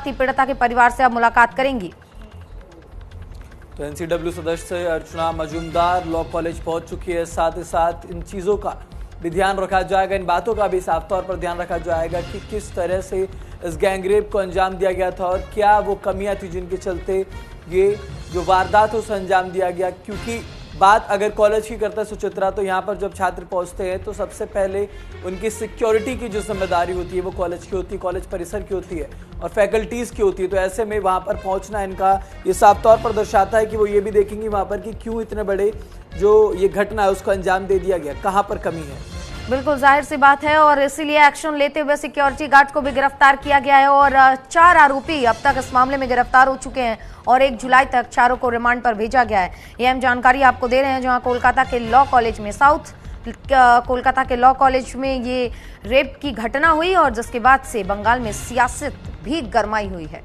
पीड़िता के परिवार से अब मुलाकात करेंगी। तो एनसीडब्ल्यू सदस्य अर्चना मजूमदार लॉ कॉलेज पहुंच चुकी है। साथ ही साथ इन चीजों का भी ध्यान रखा जाएगा, इन बातों का भी साफ तौर पर ध्यान रखा जाएगा कि किस तरह से इस गैंगरेप को अंजाम दिया गया था और क्या वो कमियां थी जिनके चलते ये जो वारदात है उसे अंजाम दिया गया। क्योंकि बात अगर कॉलेज की करता है सुचित्रा, तो यहाँ पर जब छात्र पहुँचते हैं तो सबसे पहले उनकी सिक्योरिटी की जो जिम्मेदारी होती है वो कॉलेज की होती है, कॉलेज परिसर की होती है और फैकल्टीज़ की होती है। तो ऐसे में वहाँ पर पहुँचना इनका ये साफ तौर पर दर्शाता है कि वो ये भी देखेंगे वहाँ पर कि क्यों इतने बड़े जो ये घटना है उसको अंजाम दे दिया गया, कहाँ पर कमी है। बिल्कुल जाहिर सी बात है और इसीलिए एक्शन लेते हुए सिक्योरिटी गार्ड को भी गिरफ्तार किया गया है और 4 आरोपी अब तक इस मामले में गिरफ्तार हो चुके हैं और 1 जुलाई तक चारों को रिमांड पर भेजा गया है। ये हम जानकारी आपको दे रहे हैं जहां कोलकाता के लॉ कॉलेज में कोलकाता के लॉ कॉलेज में ये रेप की घटना हुई और जिसके बाद से बंगाल में सियासत भी गरमाई हुई है।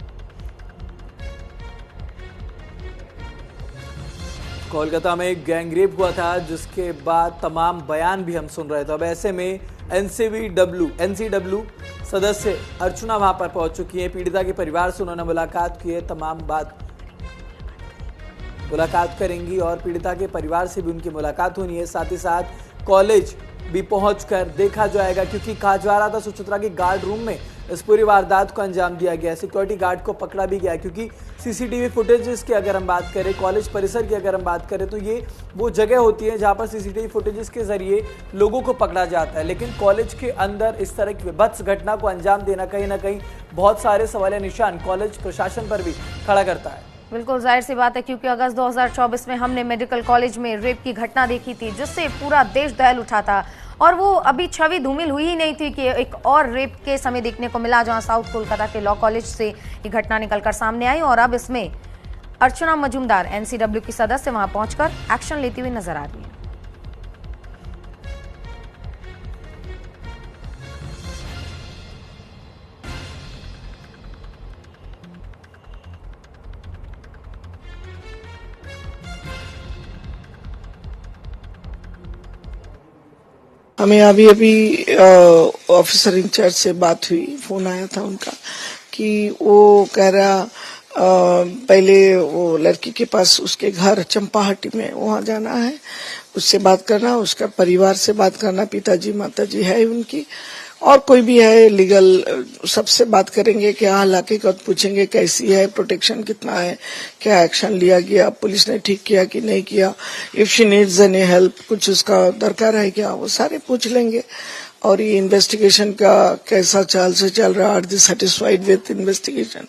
कोलकाता में एक गैंगरेप हुआ था जिसके बाद तमाम बयान भी हम सुन रहे थे। अब ऐसे में एनसीडब्ल्यू सदस्य अर्चना वहां पर पहुंच चुकी है। पीड़िता के परिवार से उन्होंने मुलाकात की है, तमाम बात मुलाकात करेंगी और पीड़िता के परिवार से भी उनकी मुलाकात होनी है। साथ ही साथ कॉलेज भी पहुंचकर देखा जाएगा क्योंकि कहा जा रहा था सुचित्रा के गार्ड रूम में इस पूरी वारदात को अंजाम दिया गया। सिक्योरिटी गार्ड को पकड़ा भी गया क्योंकि सीसीटीवी फुटेजेस की अगर हम बात करें, कॉलेज परिसर की अगर हम बात करें तो ये वो जगह होती है जहां पर सीसीटीवी फुटेजेस के जरिए लोगों को पकड़ा जाता है। लेकिन कॉलेज के अंदर इस तरह की विभत्स घटना को अंजाम देना कहीं ना कहीं बहुत सारे सवालिया निशान कॉलेज प्रशासन पर भी खड़ा करता है। बिल्कुल जाहिर सी बात है क्योंकि अगस्त 2024 में हमने मेडिकल कॉलेज में रेप की घटना देखी थी जिससे पूरा देश दहल उठा था और वो अभी छवि धूमिल हुई ही नहीं थी कि एक और रेप केस हमें देखने को मिला जहां साउथ कोलकाता के लॉ कॉलेज से ये घटना निकलकर सामने आई और अब इसमें अर्चना मजूमदार एनसीडब्ल्यू की सदस्य वहां पहुंचकर एक्शन लेती हुई नजर आ रही है। हमें अभी ऑफिसर इंचार्ज से बात हुई, फोन आया था उनका कि वो कह रहा पहले वो लड़की के पास उसके घर चंपाहटी में वहां जाना है, उससे बात करना, उसका परिवार से बात करना, पिताजी माताजी है उनकी और कोई भी है लीगल, सबसे बात करेंगे, क्या हकीकत पूछेंगे, कैसी है, प्रोटेक्शन कितना है, क्या एक्शन लिया गया, पुलिस ने ठीक किया कि नहीं किया, if she needs any help, कुछ उसका दरकार है क्या, वो सारे पूछ लेंगे। और ये इन्वेस्टिगेशन का कैसा चाल से चल रहा, are they satisfied with investigation,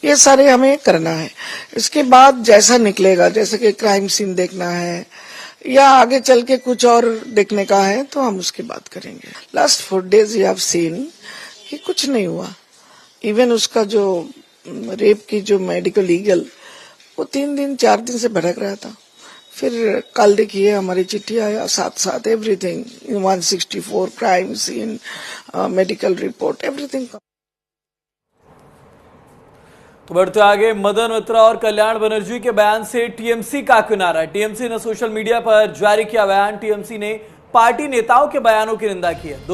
ये सारे हमें करना है। इसके बाद जैसा निकलेगा, जैसे कि क्राइम सीन देखना है या आगे चल के कुछ और देखने का है तो हम उसकी बात करेंगे। Last 4 days you have seen कि कुछ नहीं हुआ। इवन उसका जो रेप की जो मेडिकल लीगल वो 3 दिन 4 दिन से भटक रहा था। फिर कल देखिए हमारी चिट्ठी आया, साथ साथ everything 164 crime scene, medical report, everything. तो बढ़ते आगे, मदन मित्रा और कल्याण बनर्जी के बयान से टीएमसी का किनारा। टीएमसी ने सोशल मीडिया पर जारी किया बयान। टीएमसी ने पार्टी नेताओं के बयानों की निंदा की है।